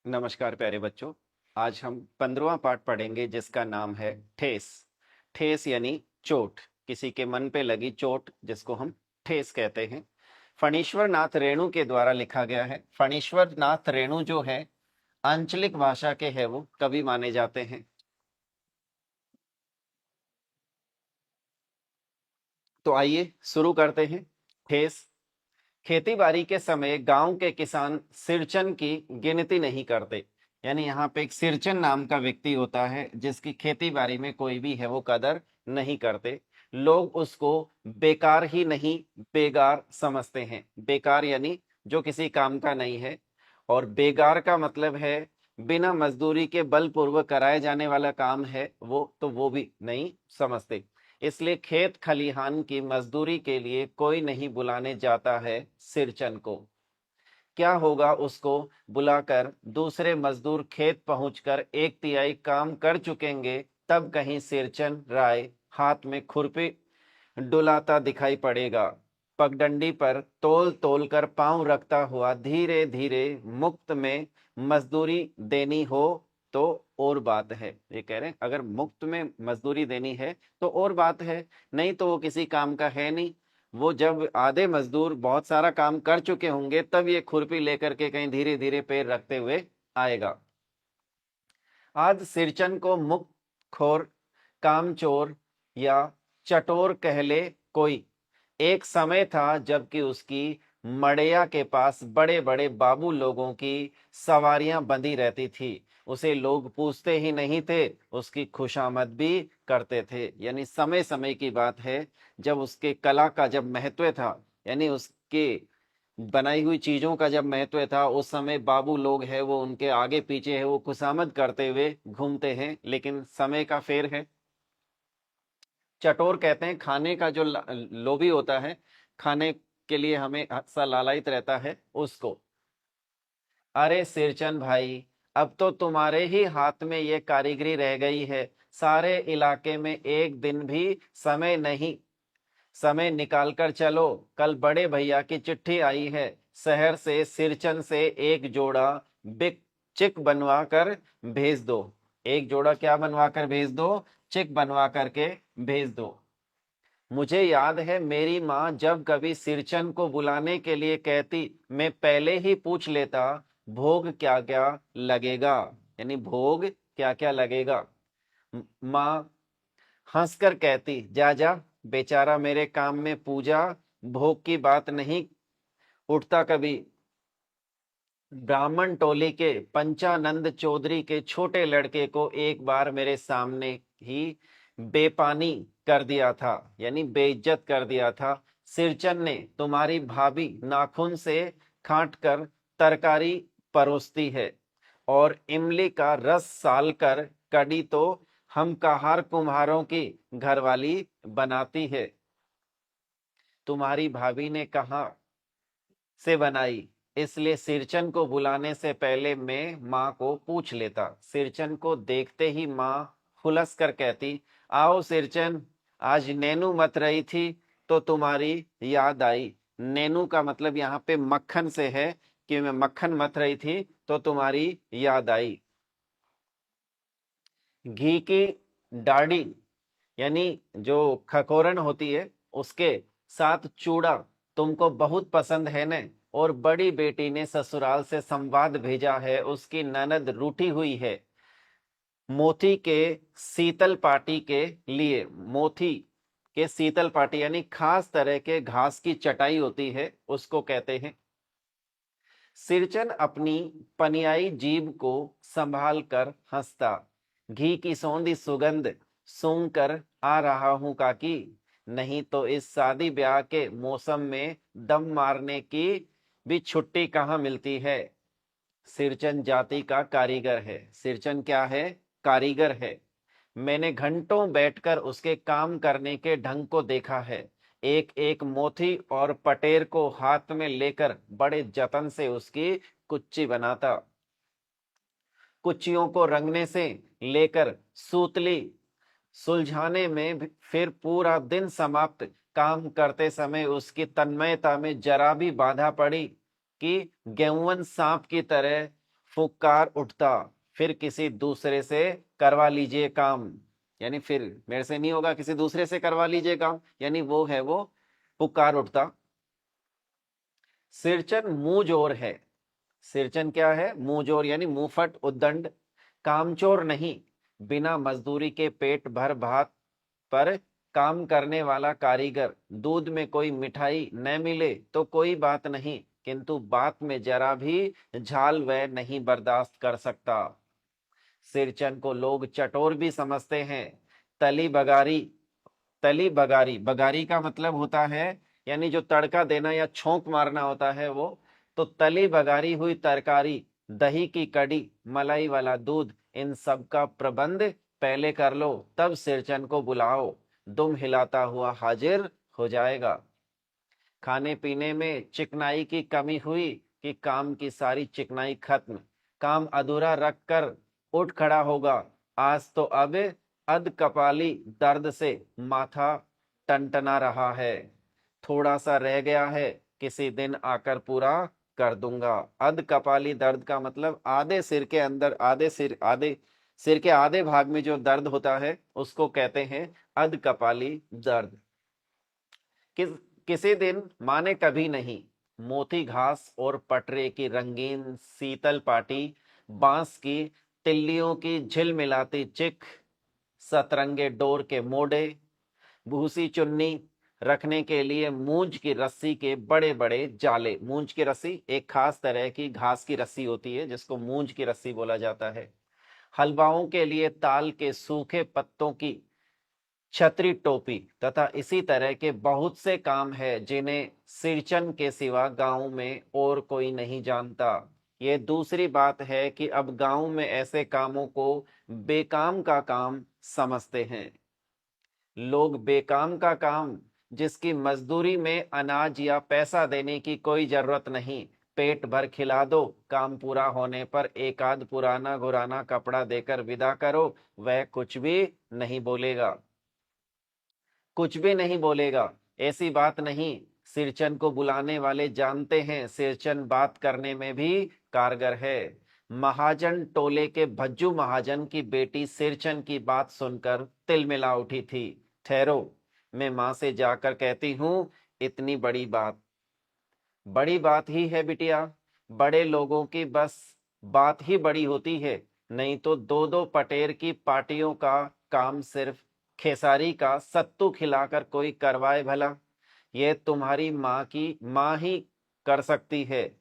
नमस्कार प्यारे बच्चों। आज हम 15वां पाठ पढ़ेंगे जिसका नाम है ठेस। ठेस यानी चोट, किसी के मन पे लगी चोट जिसको हम ठेस कहते हैं। फणीश्वर नाथ रेणु के द्वारा लिखा गया है। फणीश्वर नाथ रेणु जो है आंचलिक भाषा के है, वो कवि माने जाते हैं। तो आइए शुरू करते हैं। ठेस। खेती बाड़ी के समय गांव के किसान सिरचन की गिनती नहीं करते। यानी यहाँ पे एक सिरचन नाम का व्यक्ति होता है जिसकी खेती बाड़ी में कोई भी है वो कदर नहीं करते। लोग उसको बेकार ही नहीं बेगार समझते हैं। बेकार यानी जो किसी काम का नहीं है, और बेगार का मतलब है बिना मजदूरी के बलपूर्वक कराए जाने वाला काम है वो, तो वो भी नहीं समझते। इसलिए खेत खलिहान की मजदूरी के लिए कोई नहीं बुलाने जाता है सिरचन को। क्या होगा, उसको बुलाकर दूसरे मजदूर खेत पहुंचकर एक तिहाई काम कर चुकेंगे, तब कहीं सिरचन राय हाथ में खुरपी डुलाता दिखाई पड़ेगा। पगडंडी पर तोल तोल कर पांव रखता हुआ धीरे धीरे मुफ्त में मजदूरी देनी हो तो और बात है। ये कह रहे हैं अगर मुफ्त में मजदूरी देनी है तो और बात है, नहीं तो वो किसी काम का है नहीं। वो जब आधे मजदूर बहुत सारा काम कर चुके होंगे तब ये खुरपी लेकर के कहीं धीरे धीरे पैर रखते हुए आएगा। आज सिरचन को मुक्त खोर, कामचोर या चटोर कह ले कोई। एक समय था जबकि उसकी मड़ैया के पास बड़े बड़े बाबू लोगों की सवारियां बंधी रहती थी। उसे लोग पूछते ही नहीं थे, उसकी खुशामद भी करते थे। यानी समय समय की बात है, जब उसके कला का जब महत्व था, यानी उसके बनाई हुई चीजों का जब महत्व था, उस समय बाबू लोग है वो उनके आगे पीछे है वो खुशामद करते हुए घूमते हैं। लेकिन समय का फेर है। चटोर कहते हैं खाने का जो लोभी होता है, खाने के लिए हमें सा लालायित रहता है उसको। अरे सिरचन भाई, अब तो तुम्हारे ही हाथ में ये कारीगरी रह गई है। सारे इलाके में एक दिन भी समय नहीं, समय निकाल कर चलो। कल बड़े भैया की चिट्ठी आई है, शहर से सिरचन से एक जोड़ा बिग चिक बनवा कर भेज दो। एक जोड़ा क्या बनवा कर भेज दो? चिक बनवा करके भेज दो। मुझे याद है मेरी माँ जब कभी सिरचन को बुलाने के लिए कहती, मैं पहले ही पूछ लेता भोग क्या क्या लगेगा। यानी भोग क्या क्या लगेगा। माँ हंसकर कहती, जा जा बेचारा, मेरे काम में पूजा भोग की बात नहीं उठता कभी। ब्राह्मण टोली के पंचानंद चौधरी के छोटे लड़के को एक बार मेरे सामने ही बेपानी कर दिया था, यानी बेइज्जत कर दिया था। सिरचन ने तुम्हारी भाभी नाखून से काट कर तरकारी परोसती है, और इमली का रस साल कर कड़ी तो हम कहार कुम्हारों की घरवाली बनाती है। तुम्हारी भाभी ने कहा से बनाई, इसलिए सिरचन को बुलाने से पहले मैं माँ को पूछ लेता। सिरचन को देखते ही माँ हुलस कर कहती, आओ सिरचन, आज नैनू मत रही थी तो तुम्हारी याद आई। नैनू का मतलब यहाँ पे मक्खन से है कि मैं मक्खन मत रही थी तो तुम्हारी याद आई। घी की डाढ़ी यानी जो खकोरन होती है उसके साथ चूड़ा तुमको बहुत पसंद है न। और बड़ी बेटी ने ससुराल से संवाद भेजा है, उसकी ननद रूठी हुई है मोती के शीतल पाटी के लिए। मोती के शीतल पाटी यानी खास तरह के घास की चटाई होती है, उसको कहते हैं। सिरचन अपनी पनियाई जीभ को संभाल कर हंसता, घी की सौंधी सुगंध सूंघ कर आ रहा हूं काकी, नहीं तो इस शादी ब्याह के मौसम में दम मारने की भी छुट्टी कहाँ मिलती है। सिरचन जाति का कारीगर है। सिरचन क्या है? कारीगर है। मैंने घंटों बैठकर उसके काम करने के ढंग को देखा है। एक एक मोती और पटेर को हाथ में लेकर बड़े जतन से उसकी कुच्ची बनाता। कुच्चियों को रंगने से लेकर सूतली सुलझाने में फिर पूरा दिन समाप्त। काम करते समय उसकी तन्मयता में जरा भी बाधा पड़ी कि गेहूं सांप की तरह फुकार उठता, फिर किसी दूसरे से करवा लीजिए काम, यानी फिर मेरे से नहीं होगा, किसी दूसरे से करवा लीजिए काम, यानी वो है वो पुकार उठता। सिरचन मुंह जोर है, सिरचन क्या है? मुंह जोर यानी मुंहफट उद्दंड, कामचोर नहीं, बिना मजदूरी के पेट भर भात पर काम करने वाला कारीगर। दूध में कोई मिठाई न मिले तो कोई बात नहीं, किंतु बात में जरा भी झाल वह नहीं बर्दाश्त कर सकता। सिरचन को लोग चटोर भी समझते हैं। तली बगारी, तली बगारी, बगारी का मतलब होता है यानी जो तड़का देना या छोंक मारना होता है वो, तो तली बगारी हुई तरकारी, दही की कड़ी, मलाई वाला दूध, इन सब का प्रबंध पहले कर लो, तब सिरचन को बुलाओ, दुम हिलाता हुआ हाजिर हो जाएगा। खाने पीने में चिकनाई की कमी हुई कि काम की सारी चिकनाई खत्म, काम अधूरा रख कर उठ खड़ा होगा। आज तो अब अध कपाली दर्द से माथा टनटना रहा है, थोड़ा सा रह गया है, किसी दिन आकर पूरा कर दूंगा। अध कपाली दर्द का मतलब आधे सिर के अंदर, आधे सिर के आधे भाग में जो दर्द होता है उसको कहते हैं अध कपाली दर्द। किस किसी दिन माने कभी नहीं, मोती घास और पटरे की रंगीन शीतल पाटी, बांस की तिल्लियों की झिलमिलाती चिक, सतरंगे डोर के मोड़े, भूसी चुन्नी रखने के लिए मूंज की रस्सी के बड़े बड़े जाले। मूंज की रस्सी एक खास तरह की घास की रस्सी होती है जिसको मूंज की रस्सी बोला जाता है। हलवाओं के लिए ताल के सूखे पत्तों की छतरी टोपी तथा इसी तरह के बहुत से काम है जिन्हें सिरचन के सिवा गांव में और कोई नहीं जानता। ये दूसरी बात है कि अब गांव में ऐसे कामों को बेकाम का काम समझते हैं। लोग बेकाम का काम, जिसकी मजदूरी में अनाज या पैसा देने की कोई जरूरत नहीं, पेट भर खिला दो, काम पूरा होने पर एक आध पुराना घुराना कपड़ा देकर विदा करो, वह कुछ भी नहीं बोलेगा, कुछ भी नहीं बोलेगा। ऐसी बात नहीं, सिरचन को बुलाने वाले जानते हैं सिरचन बात करने में भी कारगर है। महाजन टोले के भज्जू महाजन की बेटी सिरचन की बात सुनकर तिलमिला उठी थी। ठहरो, मैं मां से जाकर कहती हूँ, इतनी बड़ी बात ही है बिटिया, बड़े लोगों की बस बात ही बड़ी होती है, नहीं तो दो दो पटेर की पार्टियों का काम सिर्फ खेसारी का सत्तू खिलाकर कोई करवाए भला? ये तुम्हारी माँ की माँ ही कर सकती है,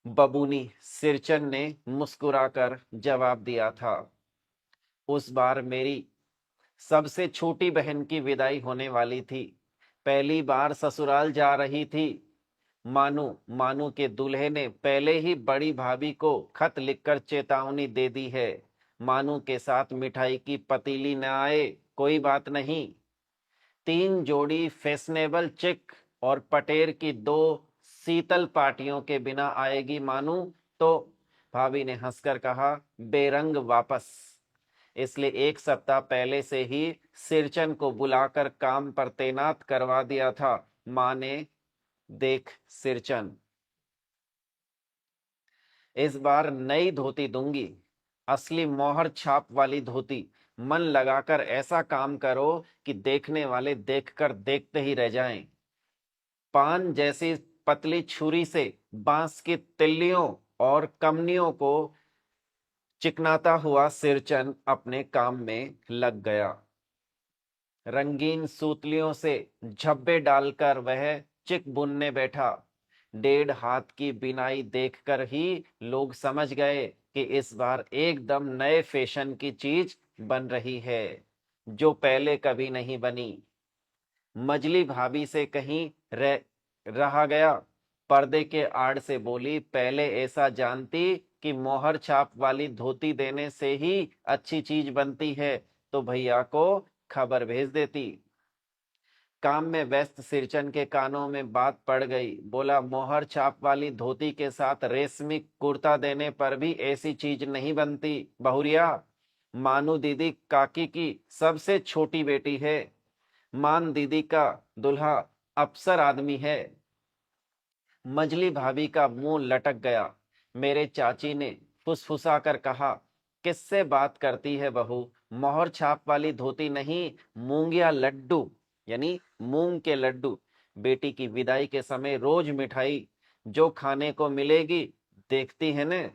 बबूनी सिरचन ने मुस्कुराकर जवाब दिया था। उस बार मेरी सबसे छोटी बहन की विदाई होने वाली थी, पहली बार ससुराल जा रही थी। मानू मानू के दूल्हे ने पहले ही बड़ी भाभी को खत लिखकर चेतावनी दे दी है, मानू के साथ मिठाई की पतीली न आए कोई बात नहीं, 3 जोड़ी फैशनेबल चिक और पटेर की 2 शीतल पार्टियों के बिना आएगी मानू तो? भाभी ने हंसकर कहा, बेरंग वापस। इसलिए 1 सप्ताह पहले से ही सिरचन को बुलाकर काम पर तैनात करवा दिया था। माँ ने, देख सिरचन, इस बार नई धोती दूंगी, असली मोहर छाप वाली धोती, मन लगाकर ऐसा काम करो कि देखने वाले देखकर देखते ही रह जाएं। पान जैसी पतली छुरी से बांस की तिल्लियों और कमनियों को चिकनाता हुआ सिरचन अपने काम में लग गया। रंगीन सूतलियों से झब्बे डालकर वह चिक बुनने बैठा। 1.5 हाथ की बिनाई देखकर ही लोग समझ गए कि इस बार एकदम नए फैशन की चीज बन रही है, जो पहले कभी नहीं बनी। मजली भाभी से कहीं रहा गया, पर्दे के आड़ से बोली, पहले ऐसा जानती कि मोहर छाप वाली धोती देने से ही अच्छी चीज बनती है तो भैया को खबर भेज देती। काम में व्यस्त सिरचन के कानों में बात पड़ गई। बोला, मोहर छाप वाली धोती के साथ रेशमी कुर्ता देने पर भी ऐसी चीज नहीं बनती बहुरिया। मानू दीदी काकी की सबसे छोटी बेटी है, मान दीदी का दुल्हा अफसर आदमी है। मजली भाभी का मुंह लटक गया। मेरे चाची ने फुसफुसा कर कहा, किससे बात करती है बहू, मोहर छाप वाली धोती नहीं, मूंगिया लड्डू यानी मूंग के लड्डू। बेटी की विदाई के समय रोज मिठाई जो खाने को मिलेगी, देखती है न।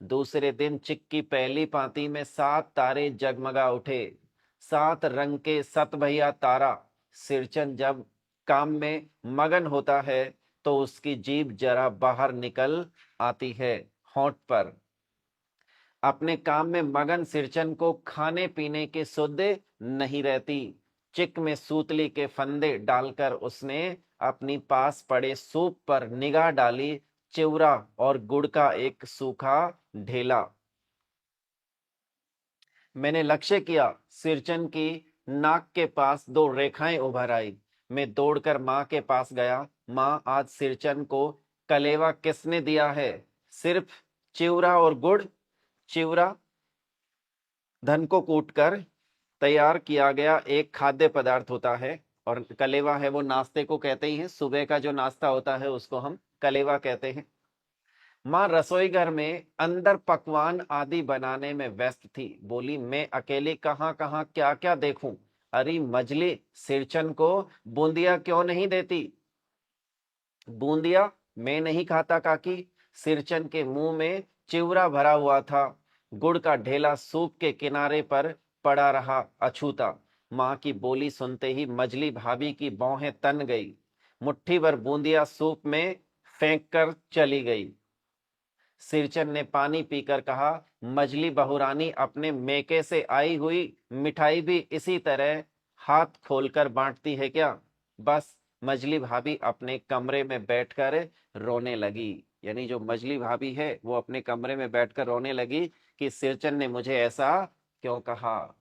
दूसरे दिन चिक की पहली पांति में 7 तारे जगमगा उठे, 7 रंग के 7 भैया तारा। सिरचन जब काम में मगन होता है तो उसकी जीभ जरा बाहर निकल आती है होंठ पर। अपने काम में मगन सिरचन को खाने पीने की सुध नहीं रहती। चिक में सूतली के फंदे डालकर उसने अपनी पास पड़े सूप पर निगाह डाली। चिवरा और गुड़ का एक सूखा ढेला। मैंने लक्ष्य किया, सिरचन की नाक के पास 2 रेखाएं उभर आई। मैं दौड़कर मां के पास गया। मां, आज सिरचन को कलेवा किसने दिया है? सिर्फ चिवरा और गुड़। चिवरा धन को कूटकर तैयार किया गया एक खाद्य पदार्थ होता है, और कलेवा है वो नाश्ते को कहते ही हैं। सुबह का जो नाश्ता होता है उसको हम कलेवा कहते हैं। मां रसोई घर में अंदर पकवान आदि बनाने में व्यस्त थी। बोली, मैं अकेली कहां कहां क्या क्या देखूं। अरे मजली, सिरचन को बूंदिया क्यों नहीं देती? बूंदिया मैं नहीं खाता काकी। सिरचन के मुंह में चिवरा भरा हुआ था। गुड़ का ढेला सूप के किनारे पर पड़ा रहा अछूता। मां की बोली सुनते ही मजली भाभी की भौहें तन गई। मुट्ठी भर बूंदिया सूप में फेंक कर चली गई। सिरचन ने पानी पीकर कहा, मजली बहुरानी अपने मेके से आई हुई मिठाई भी इसी तरह हाथ खोलकर बांटती है क्या? बस मजली भाभी अपने कमरे में बैठकर रोने लगी। यानी जो मजली भाभी है वो अपने कमरे में बैठकर रोने लगी कि सिरचन ने मुझे ऐसा क्यों कहा।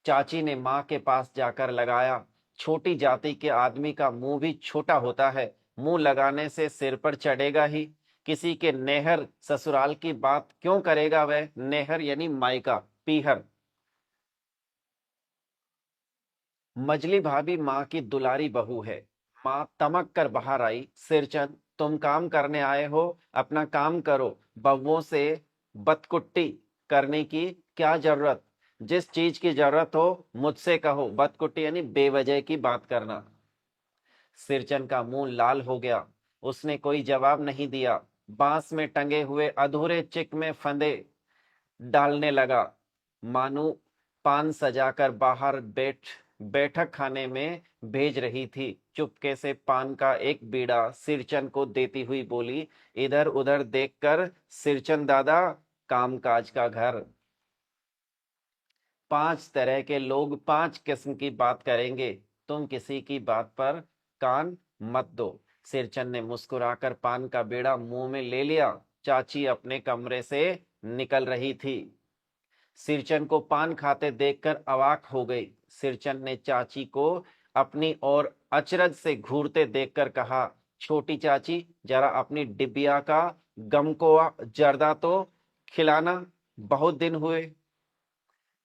चाची ने मां के पास जाकर लगाया, छोटी जाति के आदमी का मुंह भी छोटा होता है। मुंह लगाने से सिर पर चढ़ेगा ही। किसी के नेहर ससुराल की बात क्यों करेगा वह? नेहर यानी मायका, पीहर। मजली भाभी मां की दुलारी बहू है। मां तमक कर बाहर आई। सिरचन, तुम काम करने आए हो, अपना काम करो। बउओं से बतकुट्टी करने की क्या जरूरत? जिस चीज की जरूरत हो मुझसे कहो। बतकुट्टी यानी बेवजह की बात करना। सिरचन का मुंह लाल हो गया। उसने कोई जवाब नहीं दिया। बांस में टंगे हुए अधूरे चिक में फंदे डालने लगा। मानो पान सजाकर बाहर बैठक खाने में भेज रही थी। चुपके से पान का एक बीड़ा सिरचन को देती हुई बोली, इधर उधर देखकर, सिरचन दादा, कामकाज का घर। 5 तरह के लोग 5 किस्म की बात करेंगे। तुम किसी की बात पर कान मत दो। सिरचन ने मुस्कुराकर पान का बीड़ा मुंह में ले लिया। चाची अपने कमरे से निकल रही थी। सिरचन को पान खाते देखकर अवाक हो गई। सिरचन ने चाची को अपनी ओर अचरज से घूरते देखकर कहा, छोटी चाची, जरा अपनी डिबिया का गमकोआ जर्दा तो खिलाना, बहुत दिन हुए।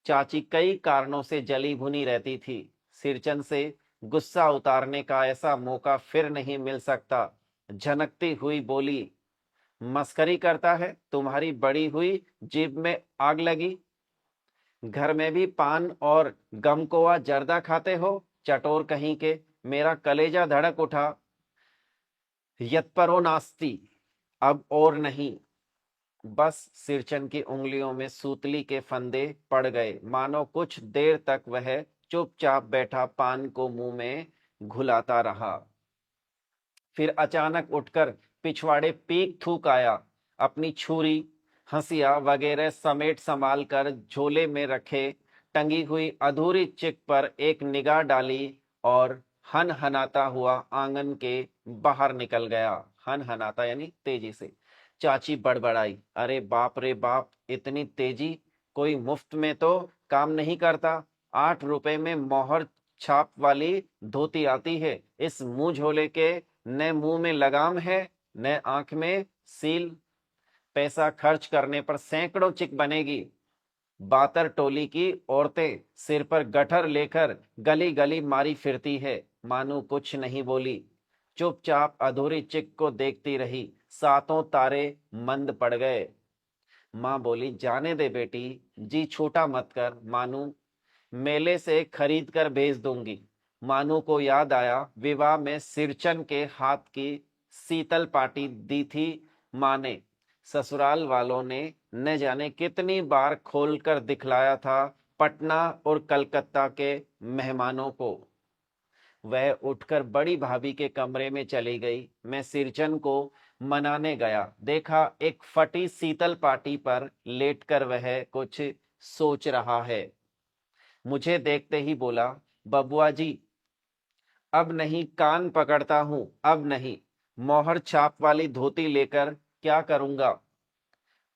चाची कई कारणों से जली भुनी रहती थी। सिरचन से गुस्सा उतारने का ऐसा मौका फिर नहीं मिल सकता। झनकती हुई बोली, मस्करी करता है? तुम्हारी बड़ी हुई जीभ में आग लगी। घर में भी पान और गमकोआ जर्दा खाते हो? चटोर कहीं के। मेरा कलेजा धड़क उठा। यत्परो नास्ती, अब और नहीं। बस सिरचन की उंगलियों में सूतली के फंदे पड़ गए। मानो कुछ देर तक वह चुपचाप बैठा पान को मुंह में घुलाता रहा। फिर अचानक उठकर पिछवाड़े पीक थूक आया। अपनी छुरी, हंसिया वगैरह समेट संभाल कर झोले में रखे टंगी हुई अधूरी चिक पर एक निगाह डाली और हन हनाता हुआ आंगन के बाहर निकल गया। हन हनाता यानी तेजी से। चाची बड़बड़ाई, अरे बाप रे बाप, इतनी तेजी? कोई मुफ्त में तो काम नहीं करता। 8 रुपए में मोहर छाप वाली धोती आती है। इस मुंह झोले के न मुंह में लगाम है न आंख में सील। पैसा खर्च करने पर सैकड़ों चिक बनेगी। बातर टोली की औरतें सिर पर गठर लेकर गली गली मारी फिरती है। मानो कुछ नहीं बोली, चुपचाप अधूरी चिक को देखती रही। 7 तारे मंद पड़ गए। माँ बोली, जाने दे बेटी, जी छोटा मत कर, मानू मेले से खरीद कर भेज दूंगी। मानू को याद आया, विवाह में सिरचन के हाथ की शीतल पाटी दी थी माँ ने। ससुराल वालों ने न जाने कितनी बार खोलकर दिखलाया था पटना और कलकत्ता के मेहमानों को। वह उठकर बड़ी भाभी के कमरे में चली गई। मैं सिरचन को मनाने गया, देखा एक फटी शीतल पाटी पर लेटकर वह कुछ सोच रहा है। मुझे देखते ही बोला, बबुआ जी अब नहीं, कान पकड़ता हूं, अब नहीं। मोहर छाप वाली धोती लेकर क्या करूंगा,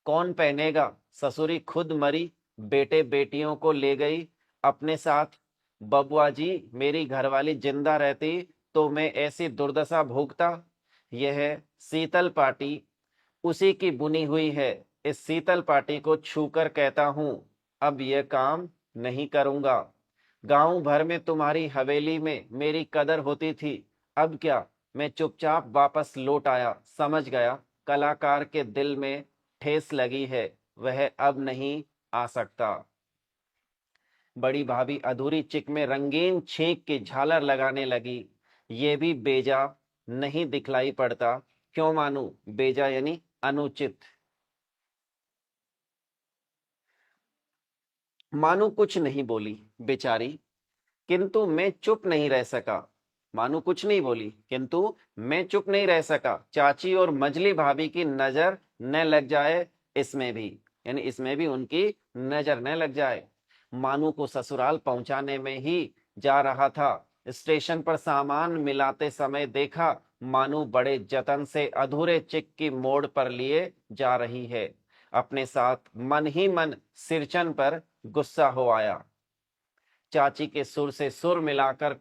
कौन पहनेगा। ससुरी खुद मरी, बेटे बेटियों को ले गई अपने साथ। बबुआ जी मेरी घरवाली जिंदा रहती तो मैं ऐसी दुर्दशा भोगता। यह शीतल पाटी उसी की बुनी हुई है। इस शीतल पाटी को छूकर कहता हूं, अब यह काम नहीं करूंगा। गांव भर में तुम्हारी हवेली में मेरी कदर होती थी, अब क्या। मैं चुपचाप वापस लौट आया, समझ गया कलाकार के दिल में ठेस लगी है, वह अब नहीं आ सकता। बड़ी भाभी अधूरी चिक में रंगीन छींक की झालर लगाने लगी। ये भी बेजा नहीं दिखलाई पड़ता, क्यों मानू, बेजा यानी अनुचित। मानू कुछ नहीं बोली बेचारी, किंतु मैं चुप नहीं रह सका। मानू कुछ नहीं बोली, किंतु मैं चुप नहीं रह सका। चाची और मजली भाभी की नजर न लग जाए इसमें भी, यानी इसमें भी उनकी नजर न लग जाए। मानू को ससुराल पहुंचाने में ही जा रहा था। स्टेशन पर सामान मिलाते समय देखा, मानू बड़े जतन से अधूरे चिक की मोड़ पर लिए जा रही है। अपने साथ मन ही मन सिरचन पर गुस्सा हो आया। चाची के सुर से सुर मिलाकर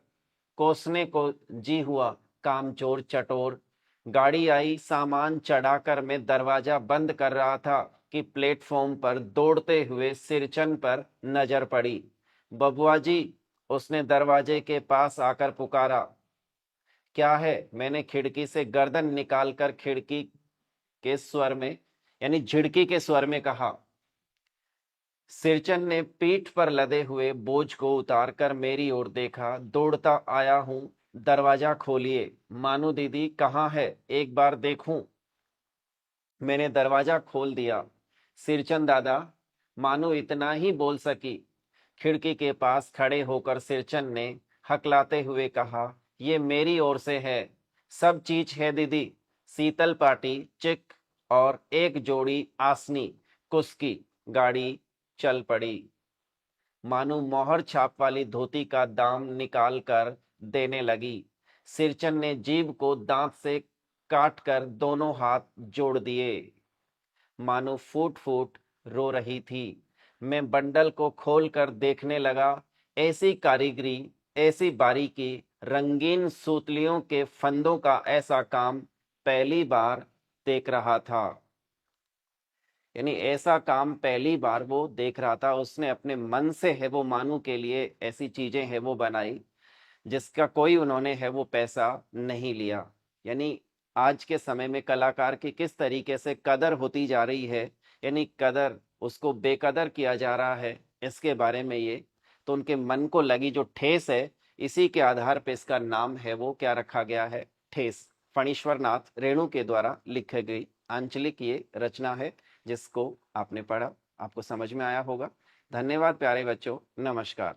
कोसने को जी हुआ, कामचोर चटोर। गाड़ी आई, सामान चढ़ाकर मैं दरवाजा बंद कर रहा था कि प्लेटफॉर्म पर दौड़ते हुए सिरचन पर नजर पड़ी। बबुआ जी, उसने दरवाजे के पास आकर पुकारा। क्या है, मैंने खिड़की से गर्दन निकालकर खिड़की के स्वर में, यानी झिड़की के स्वर में कहा। सिरचन ने पीठ पर लदे हुए बोझ को उतारकर मेरी ओर देखा। दौड़ता आया हूं, दरवाजा खोलिए। मानू दीदी कहाँ है, एक बार देखूं। मैंने दरवाजा खोल दिया। सिरचन दादा, मानू इतना ही बोल सकी। खिड़की के पास खड़े होकर सिरचन ने हकलाते हुए कहा, ये मेरी ओर से है, सब चीज है दीदी, शीतल पाटी, चिक और एक जोड़ी आसनी कुस्की। गाड़ी चल पड़ी। मानो मोहर छाप वाली धोती का दाम निकाल कर देने लगी। सिरचन ने जीभ को दांत से काट कर दोनों हाथ जोड़ दिए, मानो फूट फूट रो रही थी। मैं बंडल को खोलकर देखने लगा। ऐसी कारीगरी, ऐसी बारीकी, रंगीन सूतलियों के फंदों का ऐसा काम पहली बार देख रहा था। यानी ऐसा काम पहली बार वो देख रहा था। उसने अपने मन से है वो मानू के लिए ऐसी चीजें है वो बनाई, जिसका कोई उन्होंने है वो पैसा नहीं लिया। यानी आज के समय में कलाकार की किस तरीके से कदर होती जा रही है, यानी कदर, उसको बेकदर किया जा रहा है, इसके बारे में ये तो उनके मन को लगी जो ठेस है, इसी के आधार पर इसका नाम है वो क्या रखा गया है, ठेस। फणीश्वर नाथ रेणु के द्वारा लिखी गई आंचलिक ये रचना है, जिसको आपने पढ़ा, आपको समझ में आया होगा। धन्यवाद प्यारे बच्चों, नमस्कार।